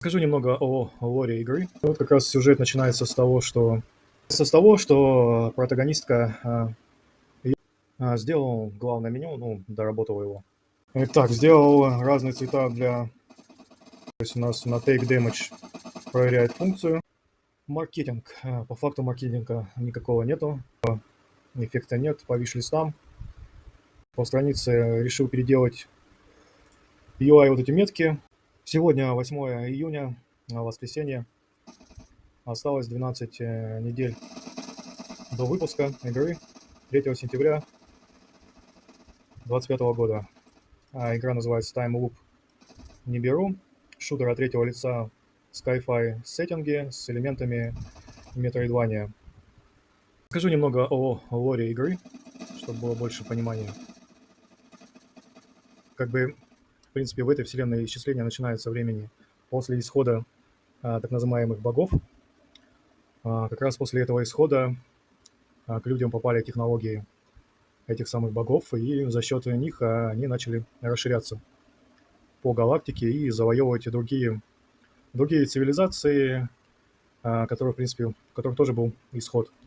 Скажу немного о лоре игры. Вот как раз сюжет начинается с того, что протагонистка, сделал главное меню, ну, доработала его. Итак, сделал разные цвета для... То есть у нас на Take Damage проверяет функцию. Маркетинг. По факту маркетинга никакого нету. Эффекта нет по виш-листам. По странице решил переделать UI вот эти метки. Сегодня 8 июня, воскресенье. Осталось 12 недель до выпуска игры 3 сентября 2025 года. Игра называется Time Loop Nibiru. Шутер от третьего лица Sci-Fi сеттинги с элементами Metroidvania. Скажу немного о лоре игры, чтобы было больше понимания. В принципе, в этой вселенной исчисление начинается со времени после исхода так называемых богов. Как раз после этого исхода к людям попали технологии этих самых богов, и за счет них они начали расширяться по галактике и завоевывать другие цивилизации, которые, в принципе, у которых тоже был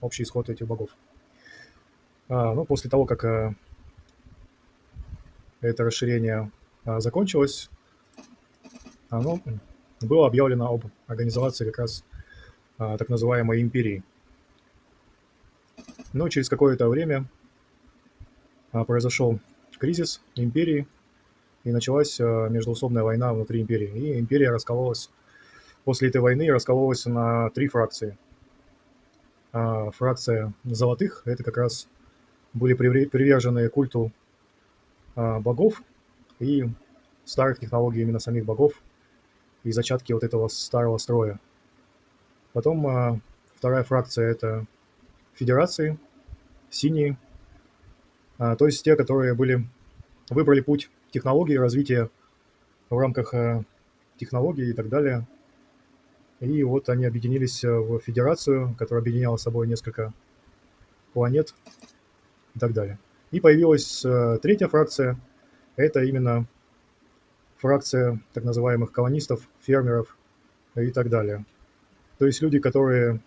общий исход этих богов. Но после того, как это расширение закончилось, оно было объявлено об организации как раз так называемой империи. Но через какое-то время произошел кризис империи, и началась междоусобная война внутри империи. И империя раскололась, после этой войны раскололась на 3 фракции. Фракция золотых – это как раз были привержены культу богов и старых технологий именно самих богов и зачатки вот этого старого строя. Потом вторая фракция – это федерации, синие, то есть те, которые выбрали путь технологий, развития в рамках технологий и так далее. И вот они объединились в федерацию, которая объединяла с собой несколько планет и так далее. И появилась третья фракция. Это именно фракция так называемых колонистов, фермеров и так далее. То есть люди, которые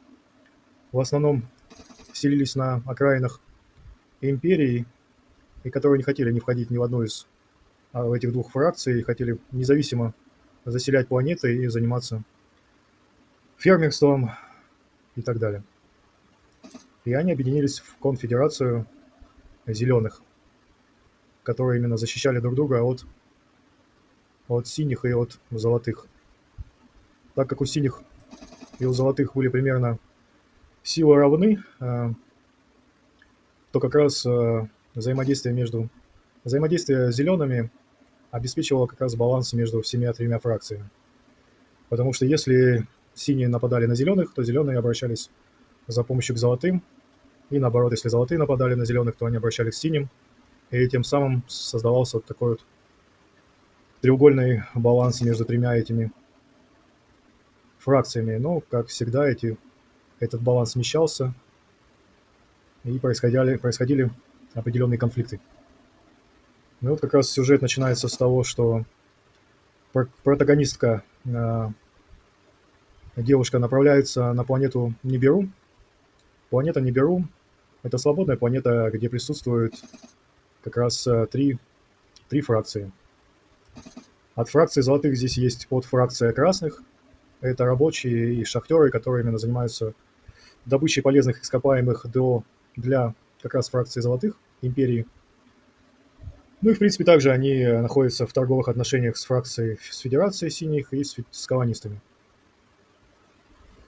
в основном селились на окраинах империи и которые не хотели не входить ни в одну из этих 2 фракций, хотели независимо заселять планеты и заниматься фермерством и так далее. И они объединились в конфедерацию зеленых, которые именно защищали друг друга от синих и от золотых. Так как у синих и у золотых были примерно силы равны, то как раз взаимодействие с зелеными обеспечивало как раз баланс между всеми 3 фракциями. Потому что если синие нападали на зеленых, то зеленые обращались за помощью к золотым, и наоборот, если золотые нападали на зеленых, то они обращались к синим, и тем самым создавался вот такой вот треугольный баланс между 3 этими фракциями. Но, как всегда, этот баланс смещался, и происходили определенные конфликты. Ну вот как раз сюжет начинается с того, что протагонистка, девушка, направляется на планету Нибиру. Планета Нибиру – это свободная планета, где присутствуют как раз 3 фракции. От фракции золотых здесь есть подфракция красных. Это рабочие и шахтеры, которые именно занимаются добычей полезных ископаемых для как раз фракции золотых империи. Ну и, в принципе, также они находятся в торговых отношениях с Федерацией синих и с колонистами.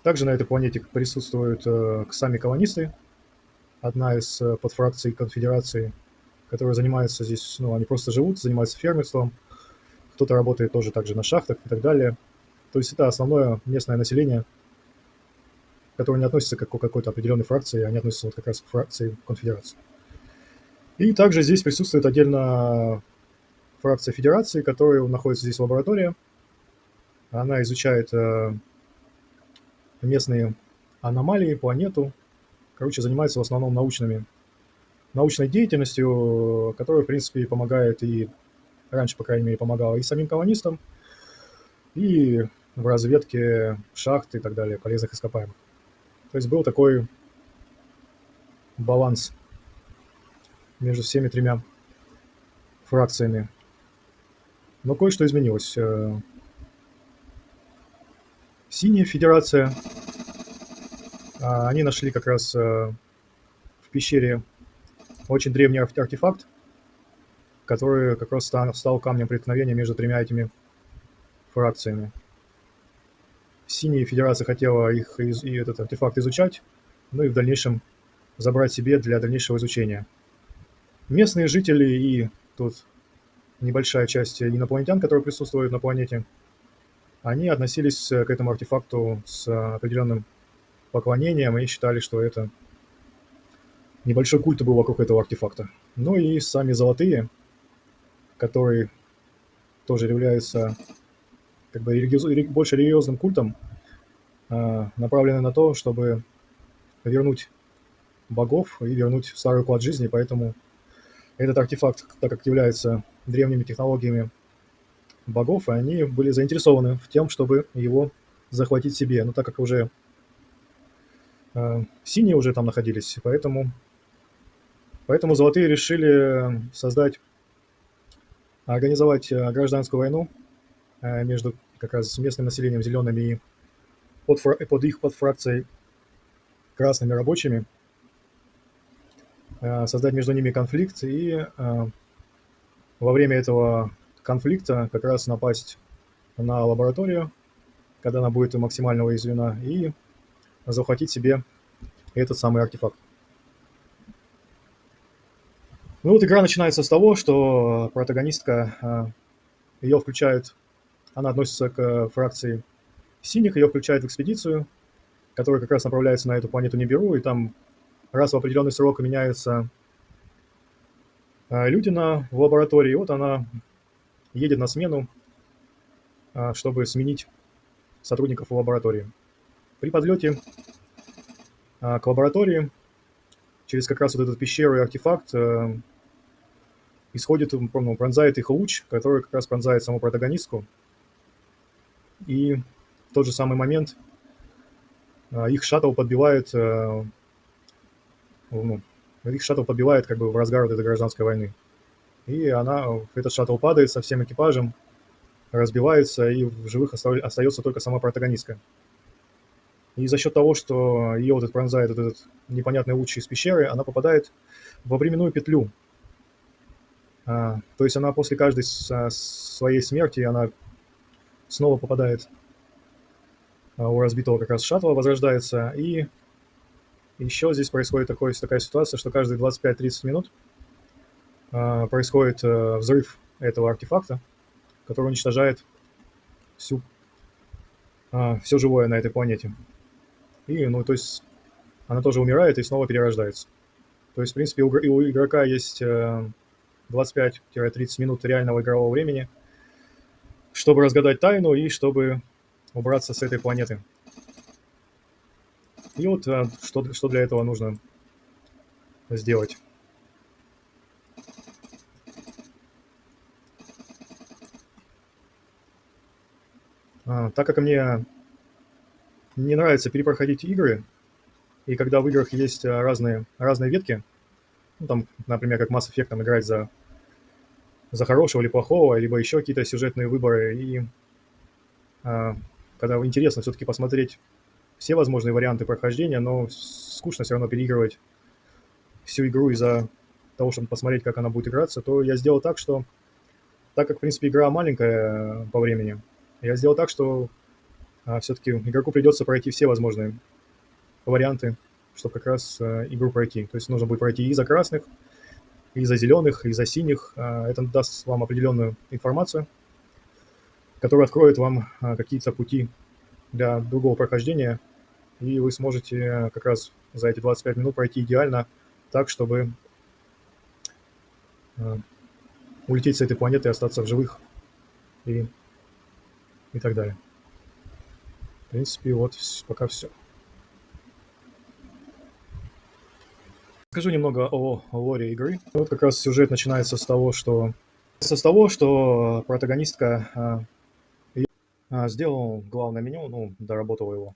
Также на этой планете присутствуют сами колонисты, одна из подфракций конфедерации, которые занимаются здесь, они просто живут, занимаются фермерством, кто-то работает тоже также на шахтах и так далее. То есть это основное местное население, которое не относится к какой-то определенной фракции, они относятся вот как раз к фракции конфедерации. И также здесь присутствует отдельно фракция федерации, которая находится здесь в лаборатории. Она изучает местные аномалии, планету. Короче, занимается в основном научной деятельностью, которая, в принципе, помогает и раньше, по крайней мере, помогала и самим колонистам, и в разведке шахт и так далее, полезных ископаемых. То есть был такой баланс между всеми тремя фракциями. Но кое-что изменилось. Синяя федерация, они нашли как раз в пещере очень древний артефакт, который как раз стал камнем преткновения между тремя этими фракциями. Синяя федерация хотела этот артефакт изучать, ну и в дальнейшем забрать себе для дальнейшего изучения. Местные жители и тут небольшая часть инопланетян, которые присутствуют на планете, они относились к этому артефакту с определенным поклонением и считали, что это небольшой культ был вокруг этого артефакта. Ну и сами золотые, которые тоже являются как бы больше религиозным культом, направлены на то, чтобы вернуть богов и вернуть старый уклад жизни, поэтому этот артефакт, так как является древними технологиями богов, и они были заинтересованы в тем, чтобы его захватить себе. Но так как уже синие уже там находились, поэтому золотые решили организовать гражданскую войну между как раз местным населением зелеными и под их подфракцией красными рабочими, создать между ними конфликт и во время этого конфликта как раз напасть на лабораторию, когда она будет максимально уязвлена, и захватить себе этот самый артефакт. Ну вот игра начинается с того, что протагонистка, ее включают, она относится к фракции синих, ее включают в экспедицию, которая как раз направляется на эту планету Нибиру, и там раз в определенный срок меняются люди в лаборатории, и вот она едет на смену, чтобы сменить сотрудников в лаборатории. При подлете к лаборатории через как раз вот эту пещеру и артефакт пронзает их луч, который как раз пронзает саму протагонистку. И в тот же самый момент их шаттл подбивает, как бы в разгар вот этой гражданской войны. И этот шаттл падает со всем экипажем, разбивается, и в живых остается только сама протагонистка. И за счет того, что ее пронзает этот непонятный луч из пещеры, она попадает во временную петлю. То есть она после каждой своей смерти, она снова попадает у разбитого как раз шаттла, возрождается. И еще здесь происходит такая ситуация, что каждые 25-30 минут происходит взрыв этого артефакта, который уничтожает все живое на этой планете. И, то есть она тоже умирает и снова перерождается. То есть, в принципе, у игрока есть 25-30 минут реального игрового времени, чтобы разгадать тайну и чтобы убраться с этой планеты. И вот что для этого нужно сделать. Так как мне не нравится перепроходить игры, и когда в играх есть разные ветки, там, например, как Mass Effect, там играть за хорошего или плохого, либо еще какие-то сюжетные выборы, и когда интересно все-таки посмотреть все возможные варианты прохождения, но скучно все равно переигрывать всю игру из-за того, чтобы посмотреть, как она будет играться, то я сделал так, что, так как, в принципе, игра маленькая по времени, я сделал так, что все-таки игроку придется пройти все возможные варианты, чтобы как раз игру пройти. То есть нужно будет пройти и за красных, и за зеленых, и за синих. Это даст вам определенную информацию, которая откроет вам какие-то пути для другого прохождения, и вы сможете как раз за эти 25 минут пройти идеально так, чтобы улететь с этой планеты и остаться в живых и так далее. В принципе, вот пока все. Скажу немного о лоре игры. Вот как раз сюжет начинается с того, что протагонистка Сделал главное меню, ну, доработал его.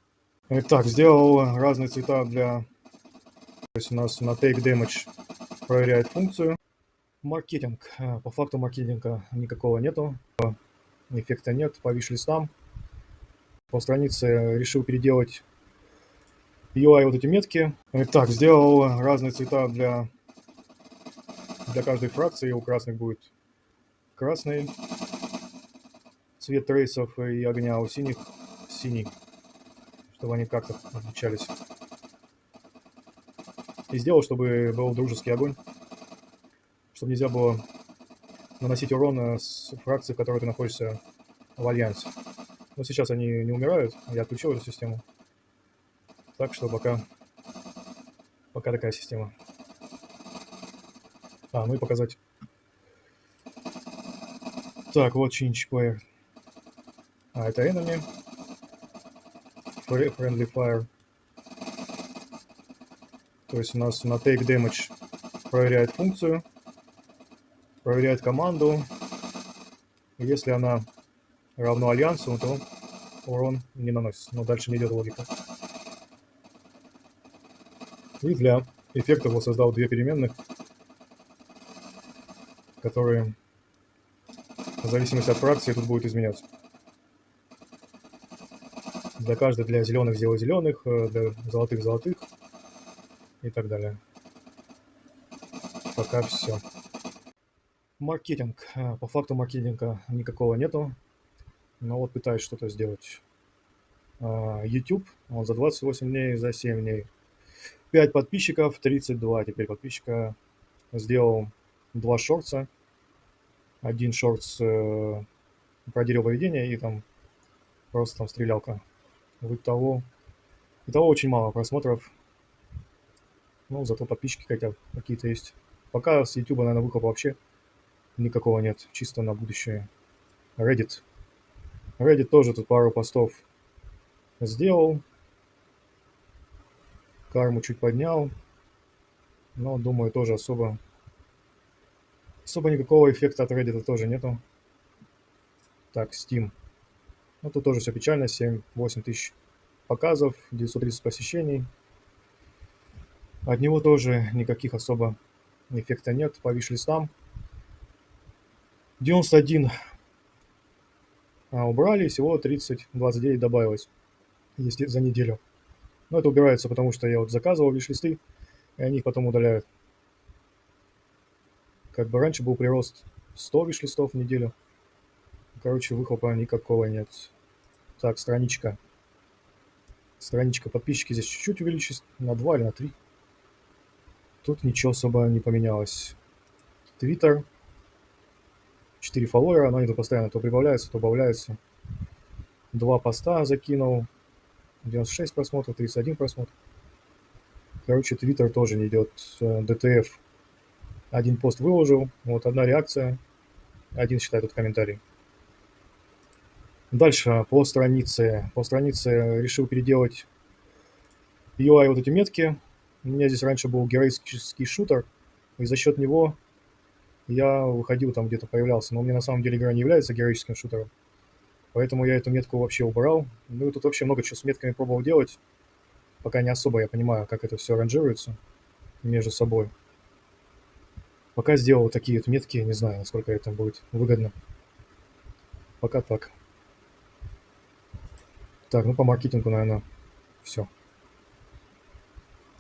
Итак, сделал разные цвета для... То есть у нас на Take Damage проверяет функцию. Маркетинг. По факту маркетинга никакого нету. Эффекта нет по виш-листам. По странице решил переделать UI вот эти метки. Итак, сделал разные цвета для каждой фракции. У красных будет красный цвет трейсов и огня, у синих синий, чтобы они как-то отличались. И сделал, чтобы был дружеский огонь, чтобы нельзя было наносить урон с фракций, в которой ты находишься в альянсе. Но сейчас они не умирают, я отключил эту систему. Так что пока такая система. Ну и показать. Так, вот change player. Это enemy. Friendly fire. То есть у нас на take damage проверяет функцию, проверяет команду. И если она равно альянсу, то урон не наносится. Но дальше не идет логика. И для эффекта вот создал две переменных, которые в зависимости от фракции тут будут изменяться. Для каждой, для зеленых сделал зеленых, для золотых золотых и так далее. Пока все. Маркетинг. По факту маркетинга никакого нету, но вот пытаюсь что-то сделать. YouTube, он за 28 дней, за 7 дней. 5 подписчиков, 32 теперь подписчика. Сделал 2 шортса. Один шортс про дерево поведения и там просто там стрелялка. Итого очень мало просмотров. Ну, зато подписчики хотя бы какие-то есть. Пока с YouTube, наверное, выхлопа вообще никакого нет. Чисто на будущее. Reddit. Reddit тоже тут пару постов сделал. Карму чуть поднял. Но, думаю, тоже особо никакого эффекта от Reddit тоже нету. Так, Steam. Ну, тут тоже все печально. 7-8 тысяч показов, 930 посещений. От него тоже никаких особо эффекта нет по виш-листам. 91 убрали, всего 29 добавилось за неделю. Но это убирается, потому что я вот заказывал виш-листы, и они их потом удаляют. Как бы раньше был прирост 100 виш-листов в неделю. Короче, выхлопа никакого нет. Так, страничка. Подписчики здесь чуть-чуть увеличились на 2 или на 3. Тут ничего особо не поменялось. Твиттер. 4 фолловера, но они тут постоянно то прибавляются, то убавляются. 2 поста закинул. 96 просмотров, 31 просмотр. Короче, Твиттер тоже не идет. DTF. Один пост выложил, вот одна реакция. Один считает тут комментарий. Дальше по странице. По странице решил переделать UI вот эти метки. У меня здесь раньше был героический шутер, и за счет него я выходил, там где-то появлялся. Но у меня на самом деле игра не является героическим шутером. Поэтому я эту метку вообще убрал. Ну и тут вообще много чего с метками пробовал делать. Пока не особо я понимаю, как это все ранжируется между собой. Пока сделал такие вот метки, не знаю, насколько это будет выгодно. Пока так. Так, ну по маркетингу, наверное, все.